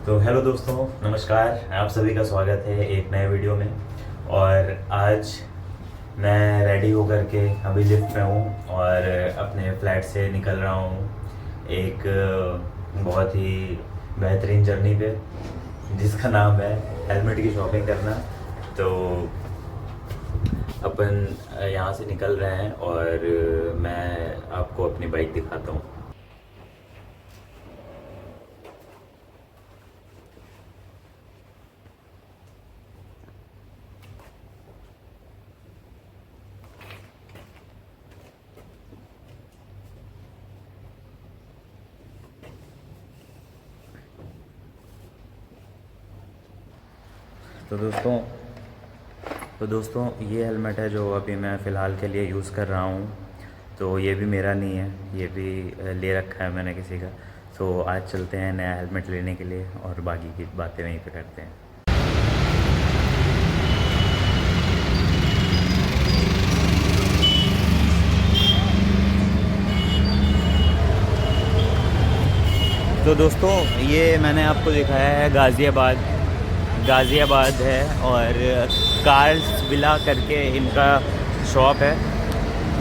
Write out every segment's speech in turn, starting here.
तो हेलो दोस्तों, नमस्कार। आप सभी का स्वागत है एक नए वीडियो में। और आज मैं रेडी होकर के अभी लिफ्ट में हूँ और अपने फ्लैट से निकल रहा हूँ एक बहुत ही बेहतरीन जर्नी पे, जिसका नाम है हेलमेट की शॉपिंग करना। तो अपन यहाँ से निकल रहे हैं और मैं आपको अपनी बाइक दिखाता हूँ। तो दोस्तों ये हेलमेट है जो अभी मैं फ़िलहाल के लिए यूज़ कर रहा हूँ। तो ये भी मेरा नहीं है, ये भी ले रखा है मैंने किसी का। तो आज चलते हैं नया हेलमेट लेने के लिए और बाकी की बातें वहीं पे करते हैं। तो दोस्तों ये मैंने आपको दिखाया है गाज़ियाबाद है और कार्स विला करके इनका शॉप है।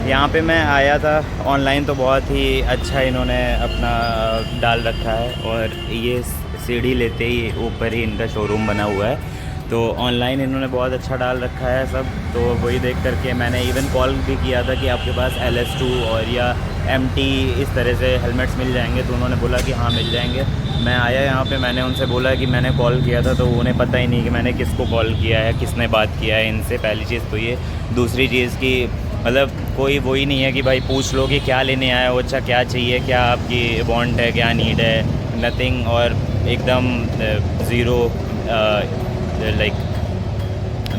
यहाँ पे मैं आया था ऑनलाइन, तो बहुत ही अच्छा इन्होंने अपना डाल रखा है और ये सीढ़ी लेते ही ऊपर ही इनका शोरूम बना हुआ है। तो ऑनलाइन इन्होंने बहुत अच्छा डाल रखा है सब। तो वही देख करके मैंने इवन कॉल भी किया था कि आपके पास LS2 और या MT इस तरह से हेलमेट्स मिल जाएंगे। तो उन्होंने बोला कि हाँ मिल जाएंगे। मैं आया यहाँ पे, मैंने उनसे बोला कि मैंने कॉल किया था, तो उन्हें पता ही नहीं कि मैंने किसको कॉल किया है, किसने बात किया है इनसे। पहली चीज़ तो ये। दूसरी चीज़ कि मतलब कोई वो ही नहीं है कि भाई पूछ लो कि क्या लेने आया हो, अच्छा क्या चाहिए, क्या आपकी वांट है, क्या नीड है, नथिंग। और एकदम ज़ीरो, लाइक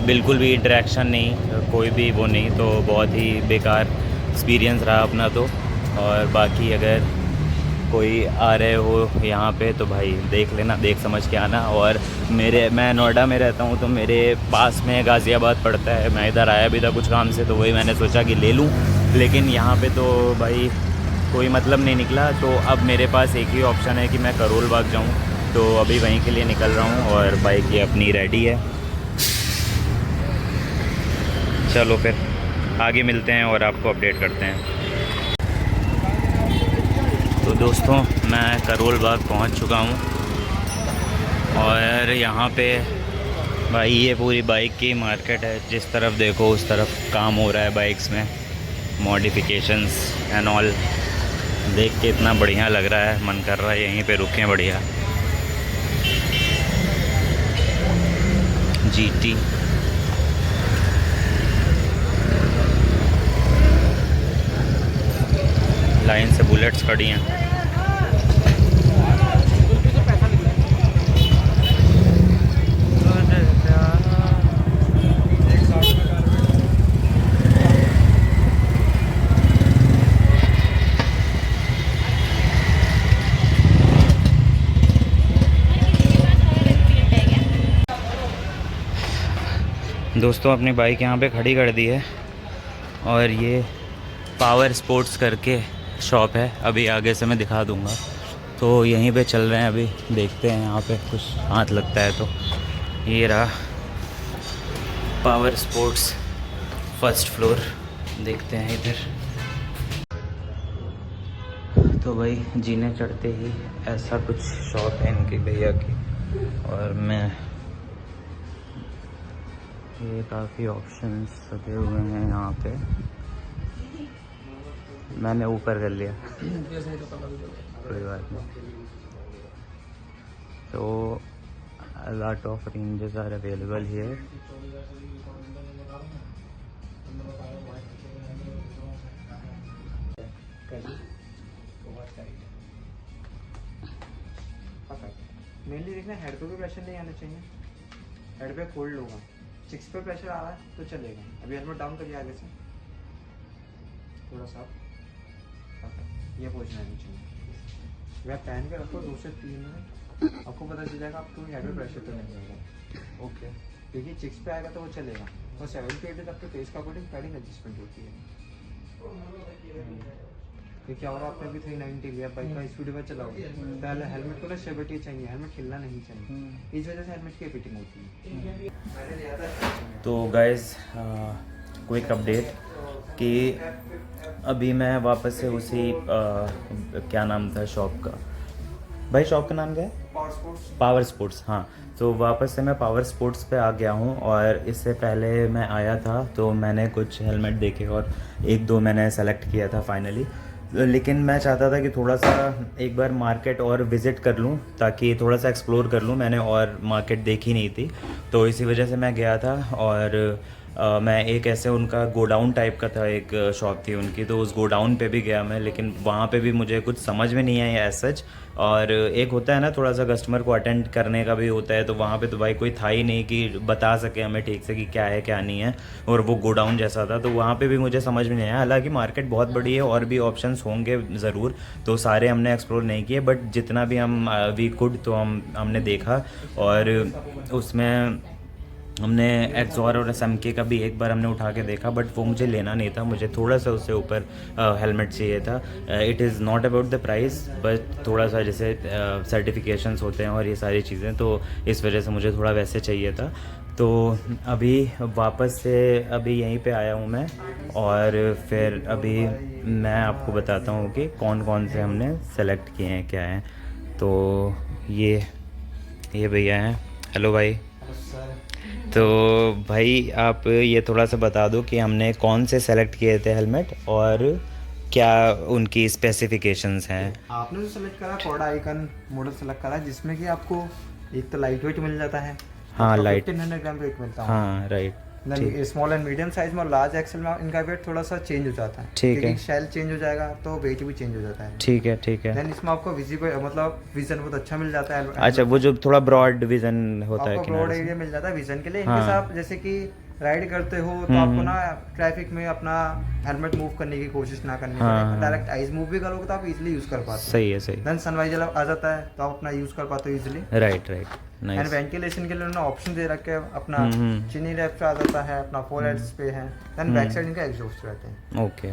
बिल्कुल भी इंटरेक्शन नहीं, कोई भी वो नहीं। तो बहुत ही बेकार एक्सपीरियंस रहा अपना तो। और बाकी अगर कोई आ रहे हो यहाँ पे तो भाई देख लेना, देख समझ के आना। और मैं नोएडा में रहता हूँ, तो मेरे पास में गाज़ियाबाद पड़ता है। मैं इधर आया भी था कुछ काम से, तो वही मैंने सोचा कि ले लूँ। लेकिन यहाँ पे तो भाई कोई मतलब नहीं निकला। तो अब मेरे पास एक ही ऑप्शन है कि मैं करोल बाग जाऊँ। तो अभी वहीं के लिए निकल रहा हूँ और बाइक ये अपनी रेडी है। चलो फिर आगे मिलते हैं और आपको अपडेट करते हैं। तो दोस्तों मैं करोल बाग पहुंच चुका हूं और यहाँ पे भाई ये पूरी बाइक की मार्केट है। जिस तरफ देखो उस तरफ काम हो रहा है बाइक्स में, मॉडिफिकेशंस एंड ऑल। देख के इतना बढ़िया लग रहा है, मन कर रहा है यहीं पे रुकें बढ़िया। GT लाइन से बुलेट्स खड़ी हैं। दोस्तों अपनी बाइक यहाँ पे खड़ी कर दी है और ये पावर स्पोर्ट्स करके शॉप है। अभी आगे से मैं दिखा दूँगा। तो यहीं पे चल रहे हैं अभी, देखते हैं यहाँ पे कुछ हाथ लगता है तो। ये रहा पावर स्पोर्ट्स, फर्स्ट फ्लोर। देखते हैं इधर। तो भाई जीने चढ़ते ही ऐसा कुछ शॉप है इनके भैया की। और मैं ये काफ़ी ऑप्शंस लगे हुए हैं यहाँ पे। मैंने ऊपर कर लिया कोई बात नहीं। तो lot of ranges are available here. Mainly देखना हेड पे भी प्रेशर नहीं आना चाहिए। हेड पे होल्ड होगा, चिक्स पे प्रेशर आ रहा है तो चलेगा। अभी हेलमेट डाउन करिए आगे से थोड़ा सा। ये पोजीशन आनी चाहिए। वह पहन के रखो 2 से 3 मिनट, आपको पता चल जाएगा आपको हेड पे प्रेशर तो नहीं आएगा। ओके, क्योंकि चिक्स पे आएगा तो वो चलेगा। और 7 to 8 तक तो फेस का अकॉर्डिंग पैडिंग एडजस्टमेंट होती है। क्योंकि और आपने भी 390 लिया, बाइक का स्पीड में चलाओगे, पहले हेलमेट को ना स्टेबिलिटी चाहिए, हेलमेट हिलना नहीं चाहिए, इस वजह से हेलमेट की फिटिंग होती है। मैंने लिया था। तो गाइस क्विक अपडेट कि अभी मैं वापस से उसी क्या नाम था शॉप का, भाई शॉप का नाम क्या है? Power sports. हाँ, तो वापस से मैं पावर स्पोर्ट्स पे आ गया हूँ। और इससे पहले मैं आया था तो मैंने कुछ हेलमेट देखे और एक दो मैंने सेलेक्ट किया था फाइनली। लेकिन मैं चाहता था कि थोड़ा सा एक बार मार्केट और विज़िट कर लूँ, ताकि थोड़ा सा एक्सप्लोर कर लूँ। मैंने और मार्केट देखी नहीं थी, तो इसी वजह से मैं गया था। और मैं एक ऐसे उनका गोडाउन टाइप का था, एक शॉप थी उनकी, तो उस गोडाउन पे भी गया मैं, लेकिन वहाँ पे भी मुझे कुछ समझ में नहीं आया एज सच। और एक होता है ना थोड़ा सा कस्टमर को अटेंड करने का भी होता है, तो वहाँ पे तो भाई कोई था ही नहीं कि बता सके हमें ठीक से कि क्या है क्या नहीं है, और वो गोडाउन जैसा था, तो वहाँ पे भी मुझे समझ में नहीं आया। हालांकि मार्केट बहुत बड़ी है और भी ऑप्शंस होंगे ज़रूर, तो सारे हमने एक्सप्लोर नहीं किए, बट जितना भी हम वी कुड तो हमने देखा। और उसमें हमने एक्सॉर और SMK का भी एक बार हमने उठा के देखा, बट वो मुझे लेना नहीं था, मुझे थोड़ा सा उससे ऊपर हेलमेट चाहिए था। It is not about the price, but थोड़ा सा जैसे सर्टिफिकेशंस होते हैं और ये सारी चीज़ें, तो इस वजह से मुझे थोड़ा वैसे चाहिए था। तो अभी वापस से अभी यहीं पे आया हूँ मैं, और फिर अभी मैं आपको बताता हूँ कि कौन कौन से हमने सेलेक्ट किए हैं, क्या हैं। तो ये भैया हैं। हेलो भाई। तो भाई आप ये थोड़ा सा बता दो कि हमने कौन से सेलेक्ट किए थे हेलमेट और क्या उनकी स्पेसिफिकेशंस हैं। आपने जो सेलेक्ट करा कोडा आइकन मॉडल सेलेक्ट करा, जिसमें कि आपको एक तो लाइट वेट मिल जाता है। हाँ, लाइट 1500 ग्राम वेट मिलता है। हाँ right. Small and medium size में और लार्ज एक्सेल में इनका वेट थोड़ा सा चेंज हो जाता है। ठीक है। शेल चेंज हो जाएगा तो वेट भी चेंज हो जाता है। ठीक है ठीक है। देन इसमें आपको विजिबल मतलब विजन बहुत अच्छा मिल जाता है। अच्छा, वो जो थोड़ा ब्रॉड विजन होता है, आपको ब्रॉड किनारे एरिया से। मिल जाता है विजन के लिए। इनके हाँ। साथ जैसे कि राइड करते हो तो आपको ना ट्रैफिक में अपना हेलमेट मूव करने की कोशिश ना करनी हाँ, पड़े, हाँ। डायरेक्ट आइज मूव भी करोगे तो आप इजीली यूज कर पाते हो। सही है सही। देन सनवाइजर आ जाता है तो आप अपना यूज कर पाते हो easily. Right right, and nice. Ventilation के लिए उन्होंने ऑप्शन दे रखे हैं, अपना चिनी रैप पे आ जाता है, अपना फोर हेड्स पे है। देन बैक साइड इनका एग्जॉस्ट रहते हैं। Okay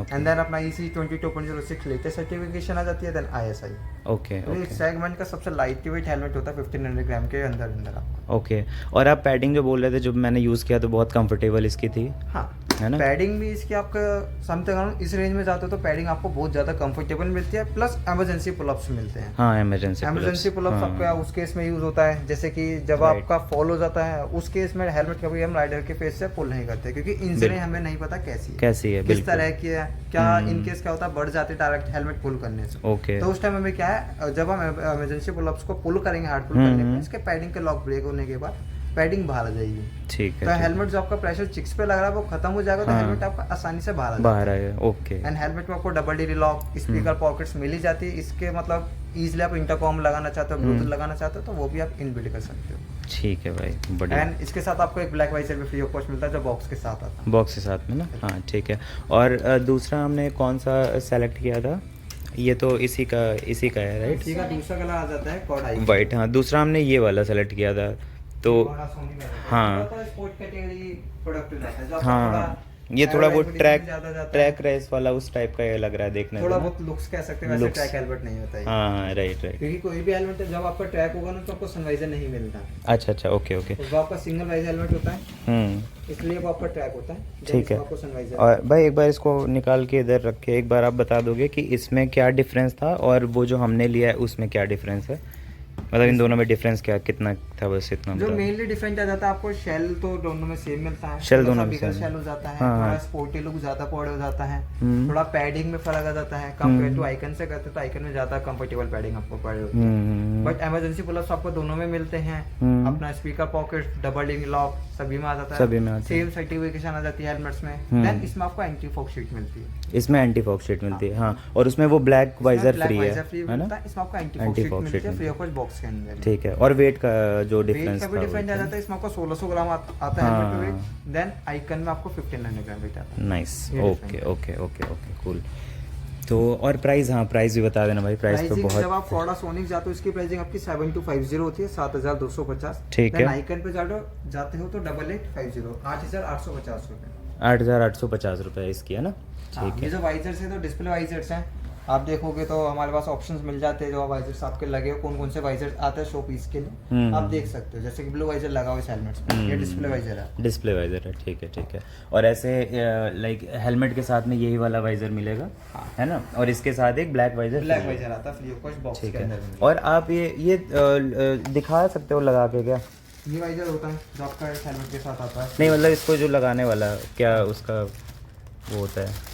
okay. एंड देन अपना EC 22.06 लेटेस्ट सर्टिफिकेशन आ जाती है। Then ISI। ओके तो इस ओके सेगमेंट का सबसे लाइट वेट हेलमेट होता है 1500 ग्राम के अंदर आपका। ओके। और आप पैडिंग जो बोल रहे थे, जब मैंने यूज़ किया तो बहुत कंफर्टेबल इसकी थी, हाँ, है ना? पैडिंग भी इसकी आपका समथिंग इस रेंज में जाते हो तो पैडिंग आपको बहुत ज़्यादा कंफर्टेबल मिलती है, प्लस इमरजेंसी पुलअप्स मिलते हैं। हाँ, इमरजेंसी पुलअप्स आपका उस केस में यूज होता है, जैसे कि जब Right. आपका फॉल हो जाता है उस केस में हेलमेट कभी हम राइडर के फेस से पुल नहीं करते, क्योंकि इंजरी हमें नहीं पता कैसी है, किस तरह की है, क्या इन केस क्या होता है, बढ़ जाते डायरेक्ट हेलमेट पुल करने से। ओके। तो उस टाइम हमें क्या है, जब हम इमरजेंसी पुलअप्स को पुल करेंगे, हार्ड पुल करने पे, इसके पैडिंग के लॉक ब्रेक होने के बाद पैडिंग बाहर आ जाएगी। ठीक है। तो हेलमेट जो आपका प्रेशर चिक्स पे लग रहा है वो खत्म हो जाएगा, तो हेलमेट आपका आसानी से बाहर आएगा। ओके। एंड हेलमेट में आपको double D lock, speaker pockets मिल ही जाती है। इसके मतलब इजीली आप इंटरकॉम लगाना चाहते हो, ब्लूटूथ लगाना चाहते हो तो वो भी आप इनबिल्ट कर सकते हो। ठीक है भाई, बढ़िया। एंड इसके साथ आपको एक ब्लैक वाइजर भी फ्री ऑफ कॉस्ट मिलता है जो बॉक्स के साथ आता है। बॉक्स के साथ में ना, हाँ ठीक है। और दूसरा हमने कौन सा सेलेक्ट किया था? ये तो इसी का है राइट? ठीक है। दूसरा कलर आ जाता है कॉड आई वाइट। हाँ, दूसरा हमने ये वाला सेलेक्ट किया था, तो हाँ स्पोर्ट कैटेगरी प्रोडक्ट रहता है जो हाँ, ये थोड़ा वो ट्रैक ट्रैक रेस वाला उस टाइप का ये लग रहा है देखने थोड़ा में। बहुत लुक्स कह सकते हैं, वैसे Looks। ट्रैक हेलमेट नहीं होता है। हाँ राइट राइट। क्योंकि कोई भी हेलमेट जब आपका ट्रैक होगा ना तो आपको सनवाइजर नहीं मिलता, अच्छा अच्छा, ओके ओके। तो वो आपका सिंगल वाइज हेलमेट होता है, इसलिए वो आपका ट्रैक होता है। ठीक है। आपको सनवाइजर और भाई एक बार इसको निकाल के इधर रख के एक बार आप बता दोगे कि इसमें क्या डिफरेंस था और वो जो हमने लिया है उसमें क्या डिफरेंस है, मतलब इन दोनों में डिफरेंस क्या कितना था, बस इतना जो बता। मेनली डिफरेंट आ जाता है आपको शेल तो दोनों में सेम मिलता है, शेल दोनों में बिगर same। शेल हो जाता है, हाँ, थोड़ा हाँ। स्पोर्टी लुक ज्यादा पॉड हो जाता है, हम्म। थोड़ा पैडिंग में फर्क आ जाता है कंपेयर टू आइकन से करते तो आइकन में ज्यादा कंफर्टेबल पैडिंग आपको पड़े होती है। बट इमरजेंसी पुलअप्स आपको दोनों में मिलते हैं। अपना speaker pocket, double D lock सभी में आ जाता है, सभी में आती है। सेम सर्टिफिकेशन आ जाती है हेलमेट्स में। देन इसमें आपको एंटी फॉग शीट मिलती है, इसमें एंटी फॉग शीट मिलती है, हाँ। और उसमें वो ब्लैक वाइजर फ्री है ना? इसमें आपको एंटी फॉग शीट मिलती है फ्री ऑफ कॉस्ट बॉक्स के अंदर। ठीक है। और वेट का जो वेट डिफरेंस का भी डिफरेंट आ जाता है, इसमें आपको 1600 ग्राम आता है हेलमेट पे वेट। देन आइकन में आपको 1500 ग्राम वेट आता है। नाइस, ये okay different okay okay okay, cool. तो और प्राइस, हाँ प्राइस भी बता देना भाई, प्राइस तो प्राइसिंग जब आप बहुत। कोडा सोनिक जाते हो इसकी प्राइसिंग आपकी 7250 होती है, 7250। ठीक है। आइकन पे जाते हो तो 8850, 8850 रुपए। 8,850 रुपये इसकी है ना। हाँ, ठीक ये है। जो वाइजर्स है तो डिस्प्ले वाइजर्स हैं। आप देखोगे तो हमारे पास ऑप्शंस मिल जाते हैं जो वाइजर्स आपके लगे हो, कौन कौन से वाइजर्स आते हैं शो पीस के लिए, आप देख सकते हो। जैसे कि ब्लू वाइजर लगा हुआ है इस हेलमेट्स पे, ये डिस्प्ले वाइजर है। डिस्प्ले वाइजर है, ठीक है ठीक है। और ऐसे लाइक हेलमेट के साथ में यही वाला वाइजर मिलेगा, है ना, और इसके साथ एक ब्लैक वाइजर आता है फ्री ऑफ कॉस्ट बॉक्स ठीक के है। अंदर। और आप ये दिखा सकते हो लगा के क्या? ये वाइजर होता है जो आपका हेलमेट के साथ आता है। नहीं मतलब इसको जो लगाने वाला क्या उसका वो होता है,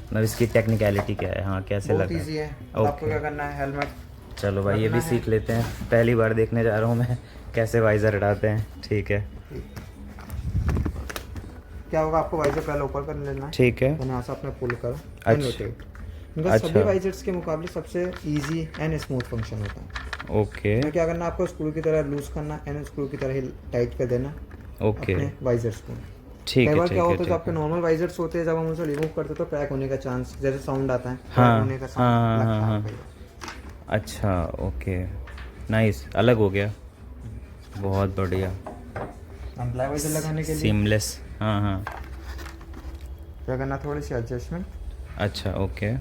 मतलब इसकी टेक्निकलिटी क्या है? हाँ, कैसे बहुत लगा? ईजी है। ओके। आपको क्या करना है, हेलमेट चलो भाई ये भी रखना है। सीख लेते हैं, पहली बार देखने जा रहा हूँ मैं कैसे वाइजर हटाते हैं। ठीक है क्या होगा, आपको वाइजर पहले ऊपर कर लेना है, ठीक है। फिर यहाँ से अपने पुल करो। अच्छा। इनका अच्छा। सभी वाइजर्स के मुकाबले सबसे इजी एंड स्मूथ फंक्शन होता है। ओके इसमें क्या करना है, आपको स्क्रू की तरह लूज करना एंड स्क्रू की तरह ही टाइट कर देना ओके अपने वाइजर्स को। ठीक कई है बार ठीक क्या है होता है, जो ठीक आपके है। नॉर्मल वाइजर्स होते हैं, जब हम उसे रिमूव करते हैं तो क्रैक होने का चांस, जैसे साउंड आता है क्रैक हाँ, होने का हाँ, साउंड लगता हाँ, है हाँ। कई बार। अच्छा ओके, नाइस, अलग हो गया, बहुत बढ़िया, हम ब्लैक वाइजर लगाने के लिए सीमलेस। हाँ हाँ क्या करना, थोड़ी सी एडजस्टमेंट। अच्छा ओके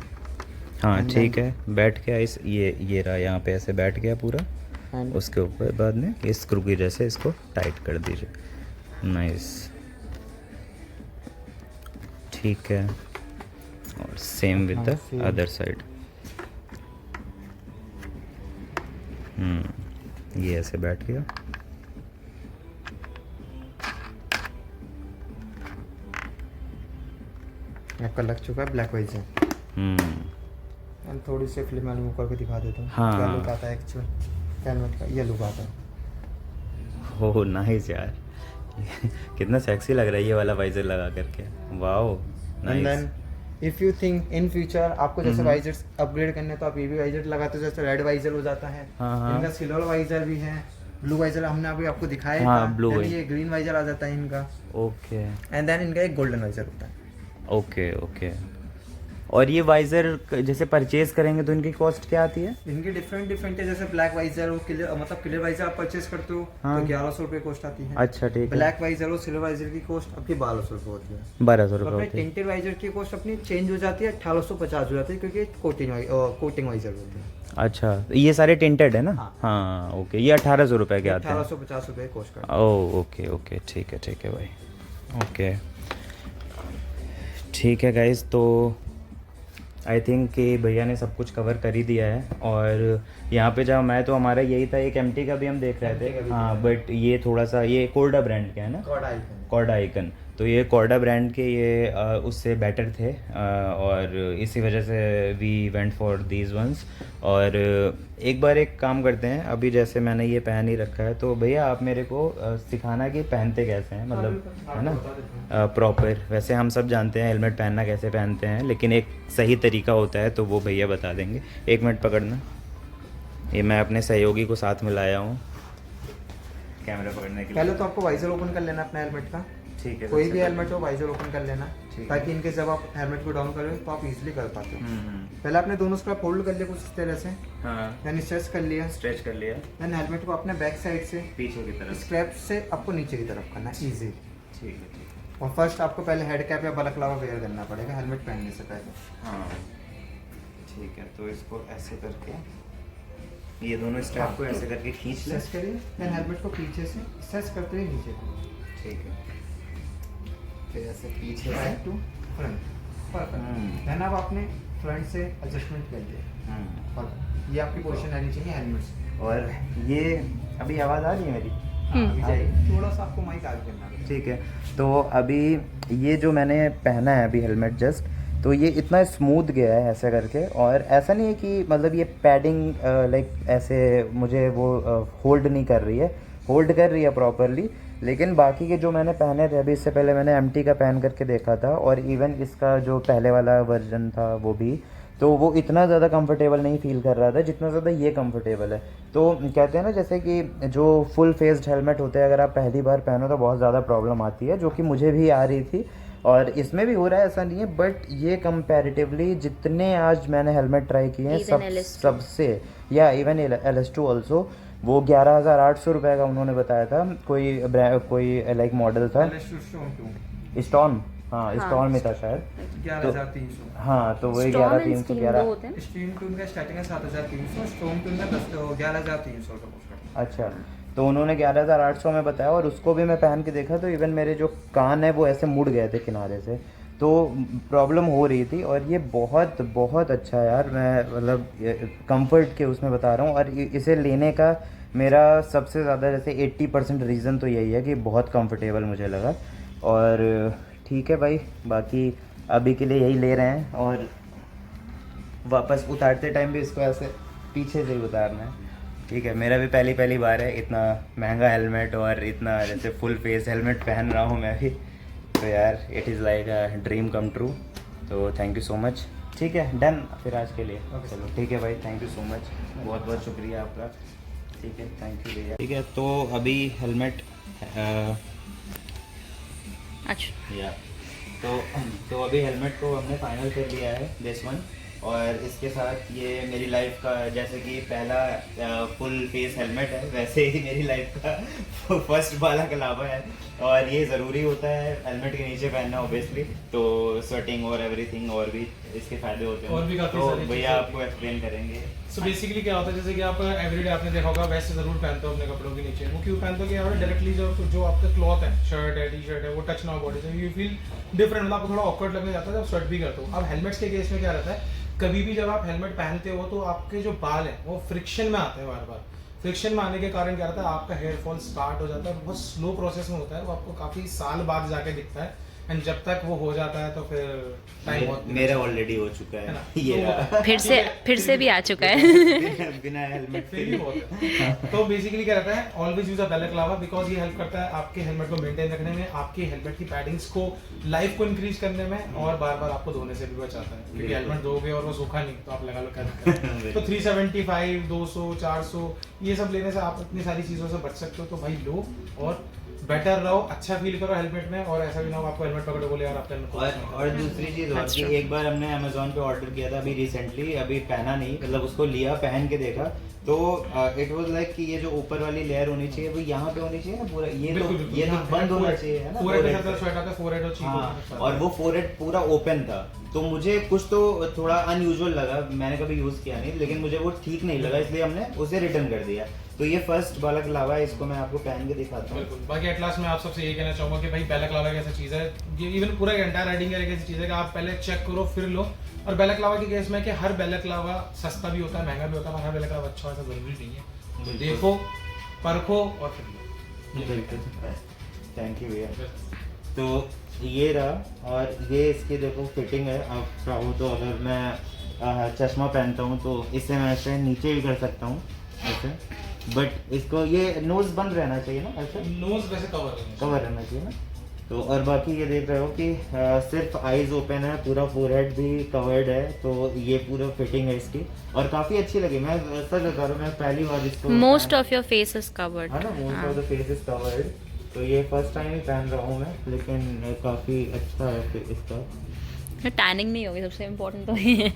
हाँ And ठीक है, बैठ गया इस ये रहा यहाँ पे, ऐसे बैठ गया पूरा। एंड उसके ऊपर बाद में इस स्क्रू की जैसे इसको टाइट कर दीजिए। नाइस, ठीक है। और same with the same. Other side. ये ऐसे बैठ गया। आपका लग चुका है ब्लैक वाइजर। एंड थोड़ी सी फिल्म मैं रिमूव करके दिखा देता हूँ हाँ। क्या लुक आता है एक्चुअल हेलमेट का, ये लुक आता है। हो नाइस यार कितना सेक्सी लग रहा है ये वाला वाइजर लगा करके, wow and nice. Then if you think in future आपको जैसे वाइजर्स अपग्रेड करने तो आप ये भी वाइजर लगाते हो, जैसे रेड वाइजर हो जाता है। हाँ, हाँ। इनका सिल्वर वाइजर भी है, ब्लू वाइजर हमने अभी आपको दिखाया हाँ, था, blue then वाइजर। ये ग्रीन वाइजर आ जाता है इनका। ओके एंड देन इनका एक गोल्डन वाइजर होता है। Okay okay. और ये वाइजर जैसे परचेज करेंगे तो इनकी कॉस्ट क्या आती है? इनकी डिफरेंट है, जैसे ब्लैक वाइजर हो, क्लियर मतलब क्लियर वाइजर आप परचेज करते हो हाँ। तो 1100 रुपये कॉस्ट आती है। अच्छा ठीक है। ब्लैक वाइजर हो, सिल्वर वाइजर की कॉस्ट आपकी 1200 रुपये होती है। 1200 तो रुपये अपने होती है। टिंटेड वाइजर की कॉस्ट अपनी चेंज हो जाती है, 1850 हो जाती है, क्योंकि कोटिंग वाइजर होती है। अच्छा ये सारे टिंटेड है ना? हाँ। हाँ ओके, ये 1800 रुपये के आते हैं। 1850 रुपये कॉस्ट करता ओह ओके ओके ठीक है भाई, ओके ठीक है गाइस। तो आई थिंक कि भैया ने सब कुछ कवर कर ही दिया है। और यहाँ पे जहाँ मैं तो हमारा यही था, एक एमटी का भी हम देख रहे MT का थे। भी हाँ बट ये थोड़ा सा, ये कोर्डा ब्रांड का है ना? है। कॉर्डा आइकन, तो ये कॉर्डा ब्रांड के ये उससे बेटर थे, और इसी वजह से we went for these ones. और एक बार एक काम करते हैं, अभी जैसे मैंने ये पहन ही रखा है तो भैया आप मेरे को सिखाना कि पहनते कैसे हैं, मतलब है ना प्रॉपर। वैसे हम सब जानते हैं हेलमेट पहनना कैसे पहनते हैं, लेकिन एक सही तरीका होता है तो वो भैया बता देंगे। 1 मिनट पकड़ना, ये मैं अपने सहयोगी को साथ में लाया हूँ कैमरा पकड़ने के लिए। पहले तो आपको वाइजर ओपन कर लेना अपने हेलमेट का, ठीक है, कोई सबसे भी पहले। हेलमेट हो वाइजर ओपन कर लेना, ठीक है। ताकि इनके जब आप हेलमेट को डाउन करोगे तो आप इजीली कर पाते हो। पहले आपने दोनों स्ट्रैप होल्ड कर लिया कुछ इस तरह से, हाँ यानी स्ट्रेच कर लिया। स्ट्रेच कर लिया, देन हेलमेट को अपने बैक साइड से पीछे की तरफ। स्ट्रैप से आपको नीचे की तरफ करना है इजी। ठीक है और फर्स्ट आपको पहले हेड कैप या बलकलावा वेयर करना पड़ेगा हेलमेट पहनने से पहले। हाँ ठीक है। तो इसको ऐसे करके, ये दोनों स्ट्रैप को ऐसे करके खींच ले। स्ट्रेच करिए, देन हेलमेट को पीछे से स्ट्रेच करते हुए नीचे, ठीक है, फिर ऐसे पीछे back to front. Perfect. Then अब आपने फ्रंट से एडजस्टमेंट कर लिया, और ये आपकी पोजीशन रहनी चाहिए हेलमेट से। और ये अभी आवाज़ आ रही है मेरी? अभी जाइए, थोड़ा सा आपको माइक आगे करना है। ठीक है। तो अभी ये जो मैंने पहना है अभी हेलमेट जस्ट, तो ये इतना स्मूथ गया है ऐसे करके, और ऐसा नहीं है कि मतलब ये पैडिंग लाइक ऐसे मुझे वो होल्ड नहीं कर रही है, होल्ड कर रही है प्रॉपरली। लेकिन बाकी के जो मैंने पहने थे अभी, इससे पहले मैंने एमटी का पहन करके देखा था, और इवन इसका जो पहले वाला वर्जन था वो भी, तो वो इतना ज़्यादा कंफर्टेबल नहीं फील कर रहा था जितना ज़्यादा ये कंफर्टेबल है। तो कहते हैं ना जैसे कि जो फुल फेस्ड हेलमेट होते हैं, अगर आप पहली बार पहनो तो बहुत ज़्यादा प्रॉब्लम आती है, जो कि मुझे भी आ रही थी और इसमें भी हो रहा है, ऐसा नहीं है। बट ये कंपैरेटिवली जितने आज मैंने हेलमेट ट्राई किए हैं सबसे, या इवन LS2 ऑल्सो, वो 11,800 रुपये का उन्होंने बताया था, कोई लाइक मॉडल था। स्टॉर्म, हाँ स्टॉर्म में था शायद। 11,300। हाँ तो वही Storm and 11,311 Steam दो होते हैं। स्ट्रीम टून का स्टार्टिंग है 7,300, स्टॉर्म टून का 11,300 का कुछ। अच्छा, तो उन्होंने 11,800 में बताया, और उसको भी मैं पहन के देखा तो इवन मेरे जो कान है वो ऐसे मुड़ गए थे किनारे से, तो प्रॉब्लम हो रही थी। और ये बहुत बहुत अच्छा है यार, मैं मतलब कंफर्ट के उसमें बता रहा हूँ। और इसे लेने का मेरा सबसे ज़्यादा जैसे 80% रीज़न तो यही है कि बहुत कंफर्टेबल मुझे लगा। और ठीक है भाई, बाकी अभी के लिए यही ले रहे हैं, और वापस उतारते टाइम भी इसको ऐसे पीछे से ही उतारना है। ठीक है, मेरा भी पहली बार है इतना महंगा हेलमेट और इतना जैसे फुल फेस हेलमेट पहन रहा हूँ मैं भी, तो यार it is like a dream come true. तो थैंक यू सो मच। ठीक है, डन फिर आज के लिए। चलो ठीक है भाई, थैंक यू सो मच, बहुत बहुत शुक्रिया आपका। ठीक है, थैंक यू भैया। ठीक है, तो अभी हेलमेट अच्छा या तो अभी हेलमेट को हमने फाइनल कर लिया है, दिस वन। और इसके साथ ये मेरी लाइफ का जैसे कि पहला फुल फेस हेलमेट है, वैसे ही मेरी लाइफ का फर्स्ट वाला कलावा है। और ये ज़रूरी होता है हेलमेट के नीचे पहनना ऑब्वियसली, तो स्वेटिंग और एवरीथिंग और भी इसके फ़ायदे होते हैं। और भी काफ़ी तो सारी भैया चीज़ें आपको एक्सप्लेन करेंगे। सो बेसिकली क्या होता है, जैसे कि आप एवरीडे आपने देखा होगा वैसे ज़रूर पहनते हो अपने कपड़ों के नीचे। वो क्यों पहनते हो कि यहाँ डायरेक्टली जो आपका क्लॉथ है, शर्ट है, टी शर्ट है, वो टच ना हो बॉडी से, यू फील डिफरेंट, मतलब आपको थोड़ा ऑकवर्ड लगने जाता है जब स्वेट भी करते हो। अब हेलमेट्स के केस में क्या रहता है, कभी भी जब आप हेलमेट पहनते हो तो आपके जो बाल हैं वो फ्रिक्शन में आते हैं बार बार। फ्रिक्शन में आने के कारण क्या रहता है, आपका हेयर फॉल स्टार्ट हो जाता है, बहुत स्लो प्रोसेस में होता है, वो आपको काफ़ी साल बाद जाके दिखता है। एंड जब तक वो हो जाता है तो फिर टाइम बहुत मेरा ऑलरेडी हो चुका है है ना। ये तो रहा। फिर से भी आ चुका है। बिना हेलमेट फिर भी बहुत है। तो बेसिकली क्या रहता है, ऑलवेज यूज अ बैलेक्लावा, बिकॉज ये हेल्प करता है आपके हेलमेट को मेंटेन रखने में, आपके हेलमेट की पैडिंग्स को, लाइफ को इंक्रीज करने में, और बार बार आपको धोने से भी बचाता है। क्योंकि हेलमेट धोगे और वो सूखा नहीं तो आप लगा लो क्या दिक्कत है। तो 375, 200, 400 ये सब लेने से आप इतनी सारी चीज़ों से बच सकते हो। तो भाई लो और बेटर रहो, अच्छा फील करो हेलमेट में, और ऐसा भी ना हो आपको हेलमेट पकड़ो बोले यार आपका हेलमेट। और दूसरी चीज़ और कि एक बार हमने अमेज़ॉन पे ऑर्डर किया था अभी रिसेंटली, अभी पहना नहीं, मतलब उसको लिया पहन के देखा तो इट वाज लाइक कि ये जो ऊपर वाली लेयर होनी चाहिए वो यहाँ पे होनी चाहिए ना पूरा, ये तो बंद होना चाहिए है ना, और वो फोरहेड पूरा ओपन था। तो मुझे कुछ तो थोड़ा अनयूजुअल लगा, मैंने कभी यूज़ किया नहीं, लेकिन मुझे वो ठीक नहीं लगा, इसलिए हमने उसे रिटर्न कर दिया। तो ये फर्स्ट बैलेक्लावा है, इसको मैं आपको पहन के दिखाता हूँ। बिल्कुल। बाकी एटलास में आप सबसे ये कहना चाहूँगा कि भाई बैलेक्लावा एक ऐसी चीज़ है, ये इवन पूरा एंटायर राइडिंग एक ऐसी चीज़ है कि आप पहले चेक करो फिर लो। और बैलेक्लावा के केस में कि हर बैलेक्लावा सस्ता भी होता है, महंगा भी होता है, हर बैलेक्लावा अच्छा ऐसा जरूरी नहीं है। तो देखो, परखो और फिर लो। थैंक यू भैया। तो ये रहा, और ये इसकी देखो फिटिंग है। आप चाहो तो अगर मैं चश्मा पहनता हूँ तो इससे मैं ऐसे नीचे भी कर सकता हूँ ऐसे, बट इसको ये नोज़ बंद रहना चाहिए ना, ऐसे नोज वैसे कवर रहना चाहिए ना। तो और बाकी ये देख रहे हो कि सिर्फ आईज ओपन है, पूरा फोरहेड भी कवर्ड है, तो ये पूरा फिटिंग है इसकी, और काफ़ी अच्छी लगी। मैं सच बता रहा हूँ, मैं पहली बार इसको most of your face is covered है ना, most of the face is covered. तो ये फर्स्ट टाइम ही पहन रहा हूँ मैं, लेकिन काफ़ी अच्छा है फिर इसका। टैनिंग नहीं होगी, सबसे इम्पोर्टेंट तो ये है।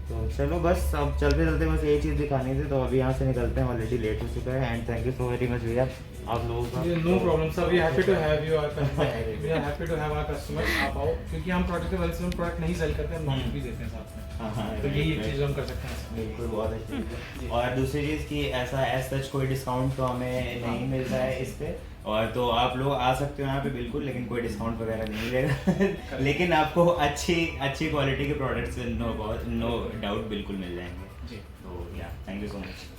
तो चलो बस अब चलते चलते बस यही चीज़ दिखानी थी, तो अभी यहाँ से निकलते हैं, ऑलरेडी लेट हो चुका है। And thank you so very much भैया आप लोगों का। No problem sir, we happy to have you, we are happy to have our customer. आप आओ, क्योंकि हम प्रोडक्ट के वेल प्रोडक्ट नहीं सेल करते, हम नॉन भी देते हैं साथ में। तो यही एक चीज़ हम कर सकते हैं। बिल्कुल, बहुत अच्छी चीज़ है। और दूसरी चीज़ कि ऐसा एज सच कोई डिस्काउंट तो हमें नहीं मिलता है इस पे, और तो आप लोग आ सकते हो यहाँ पे बिल्कुल, लेकिन कोई डिस्काउंट वगैरह नहीं मिलेगा। लेकिन आपको अच्छी क्वालिटी के प्रोडक्ट्स नो डाउट बिल्कुल मिल जाएंगे। जी। तो या थैंक यू सो मच।